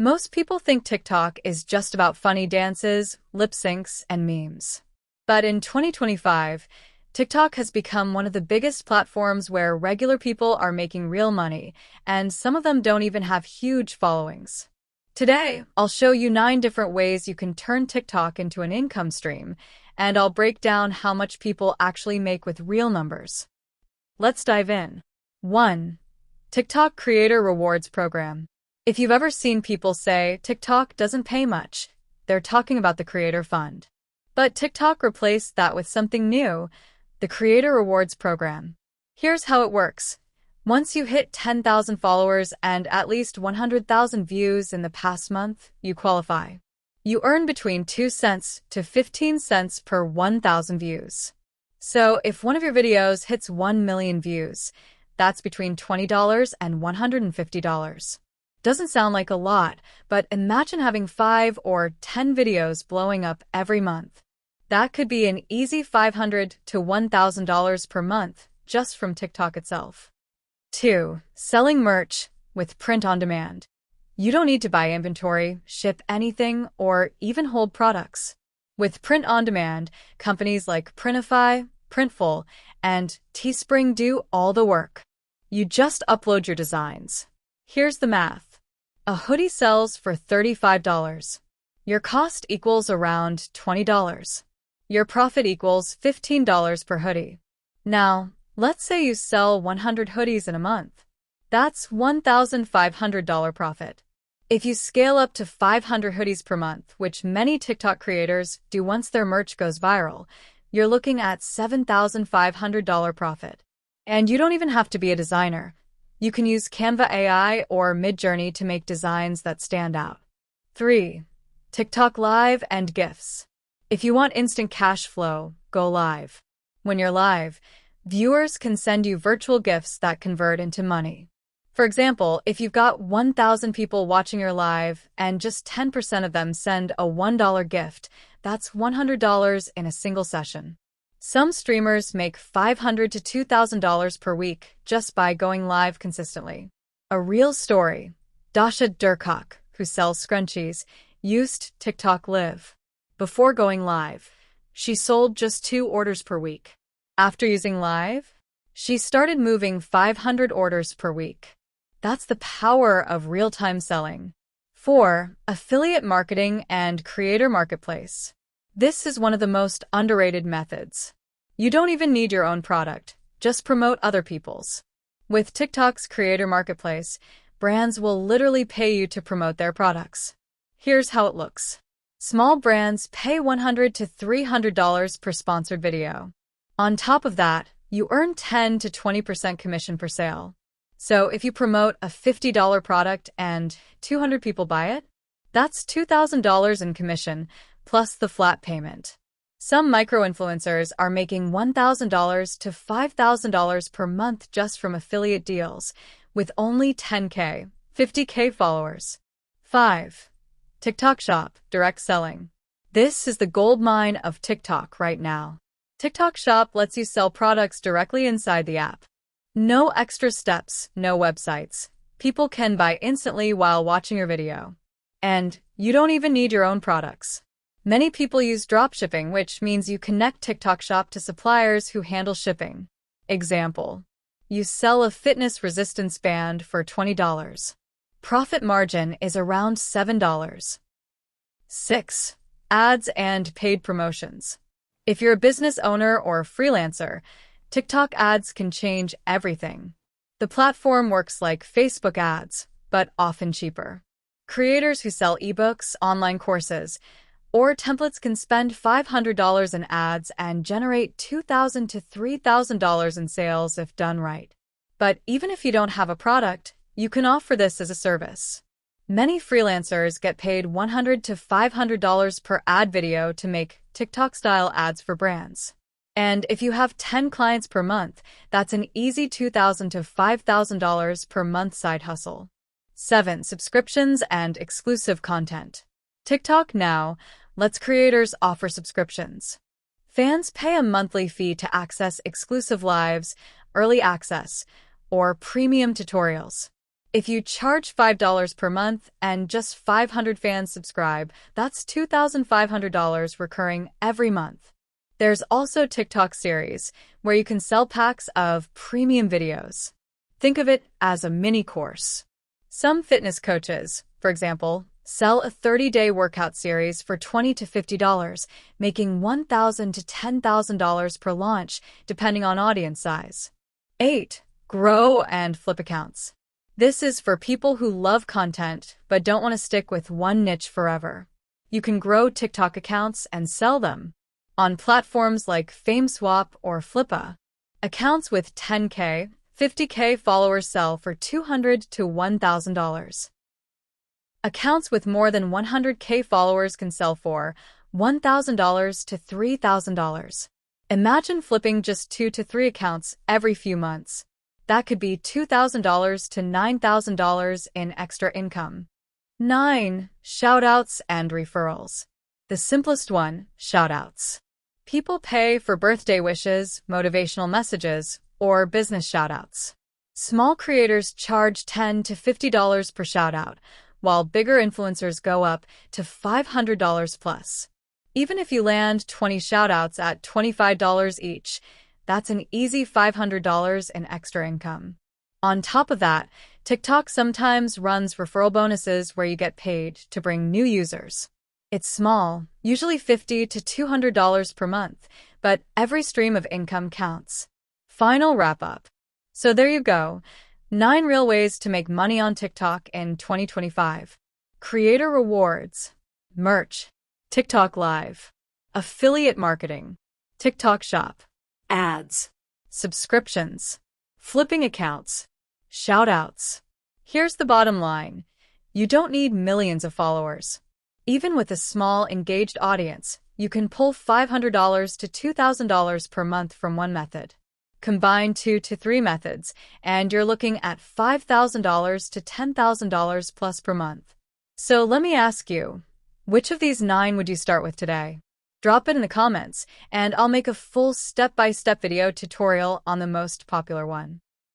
Most people think TikTok is just about funny dances, lip syncs, and memes. But in 2025, TikTok has become one of the biggest platforms where regular people are making real money, and some of them don't even have huge followings. Today, I'll show you 9 different ways you can turn TikTok into an income stream, and I'll break down how much people actually make with real numbers. Let's dive in. 1. TikTok Creator Rewards Program. If you've ever seen people say TikTok doesn't pay much, they're talking about the Creator Fund. But TikTok replaced that with something new, the Creator Rewards Program. Here's how it works. Once you hit 10,000 followers and at least 100,000 views in the past month, you qualify. You earn between 2 cents to 15 cents per 1,000 views. So if one of your videos hits 1 million views, that's between $20 and $150. Doesn't sound like a lot, but imagine having 5 or 10 videos blowing up every month. That could be an easy $500 to $1,000 per month just from TikTok itself. 2. Selling merch with print on demand. You don't need to buy inventory, ship anything, or even hold products. With print on demand, companies like Printify, Printful, and Teespring do all the work. You just upload your designs. Here's the math. A hoodie sells for $35. Your cost equals around $20. Your profit equals $15 per hoodie. Now, let's say you sell 100 hoodies in a month. That's $1,500 profit. If you scale up to 500 hoodies per month, which many TikTok creators do once their merch goes viral, you're looking at $7,500 profit. And you don't even have to be a designer. You can use Canva AI or Midjourney to make designs that stand out. 3. TikTok Live and GIFs. If you want instant cash flow, go live. When you're live, viewers can send you virtual GIFs that convert into money. For example, if you've got 1,000 people watching your live and just 10% of them send a $1 gift, that's $100 in a single session. Some streamers make $500 to $2,000 per week just by going live consistently. A real story. Dasha Durkok, who sells scrunchies, used TikTok Live. Before going live, she sold just 2 orders per week. After using Live, she started moving 500 orders per week. That's the power of real-time selling. 4. Affiliate marketing and creator marketplace. This is one of the most underrated methods. You don't even need your own product, just promote other people's. With TikTok's creator marketplace, brands will literally pay you to promote their products. Here's how it looks. Small brands pay $100 to $300 per sponsored video. On top of that, you earn 10 to 20% commission per sale. So if you promote a $50 product and 200 people buy it, that's $2,000 in commission, plus the flat payment. Some micro-influencers are making $1,000 to $5,000 per month just from affiliate deals, with only 10K, 50K followers. 5. TikTok Shop, direct selling. This is the goldmine of TikTok right now. TikTok Shop lets you sell products directly inside the app. No extra steps, no websites. People can buy instantly while watching your video. And you don't even need your own products. Many people use dropshipping, which means you connect TikTok Shop to suppliers who handle shipping. Example. You sell a fitness resistance band for $20. Profit margin is around $7. 6. Ads and paid promotions. If you're a business owner or a freelancer, TikTok ads can change everything. The platform works like Facebook ads, but often cheaper. Creators who sell ebooks, online courses, or templates can spend $500 in ads and generate $2,000 to $3,000 in sales if done right. But even if you don't have a product, you can offer this as a service. Many freelancers get paid $100 to $500 per ad video to make TikTok-style ads for brands. And if you have 10 clients per month, that's an easy $2,000 to $5,000 per month side hustle. 7. Subscriptions and exclusive content. TikTok now lets creators offer subscriptions. Fans pay a monthly fee to access exclusive lives, early access, or premium tutorials. If you charge $5 per month and just 500 fans subscribe, that's $2,500 recurring every month. There's also TikTok Series, where you can sell packs of premium videos. Think of it as a mini course. Some fitness coaches, for example, sell a 30-day workout series for $20 to $50, making $1,000 to $10,000 per launch, depending on audience size. 8. Grow and flip accounts. This is for people who love content but don't want to stick with one niche forever. You can grow TikTok accounts and sell them on platforms like FameSwap or Flippa. Accounts with 10K, 50K followers sell for $200 to $1,000. Accounts with more than 100K followers can sell for $1,000 to $3,000. Imagine flipping just 2 to 3 accounts every few months. That could be $2,000 to $9,000 in extra income. 9. Shoutouts and referrals. The simplest one, shoutouts. People pay for birthday wishes, motivational messages, or business shoutouts. Small creators charge $10 to $50 per shoutout, while bigger influencers go up to $500 plus. Even if you land 20 shoutouts at $25 each, that's an easy $500 in extra income. On top of that, TikTok sometimes runs referral bonuses where you get paid to bring new users. It's small, usually $50 to $200 per month, but every stream of income counts. Final wrap-up. So there you go. 9 real ways to make money on TikTok in 2025. Creator rewards, merch, TikTok Live, affiliate marketing, TikTok Shop, ads, subscriptions, flipping accounts, shoutouts. Here's the bottom line. You don't need millions of followers. Even with a small, engaged audience, you can pull $500 to $2,000 per month from one method. Combine 2 to 3 methods, and you're looking at $5,000 to $10,000 plus per month. So let me ask you, which of these 9 would you start with today? Drop it in the comments, and I'll make a full step-by-step video tutorial on the most popular one.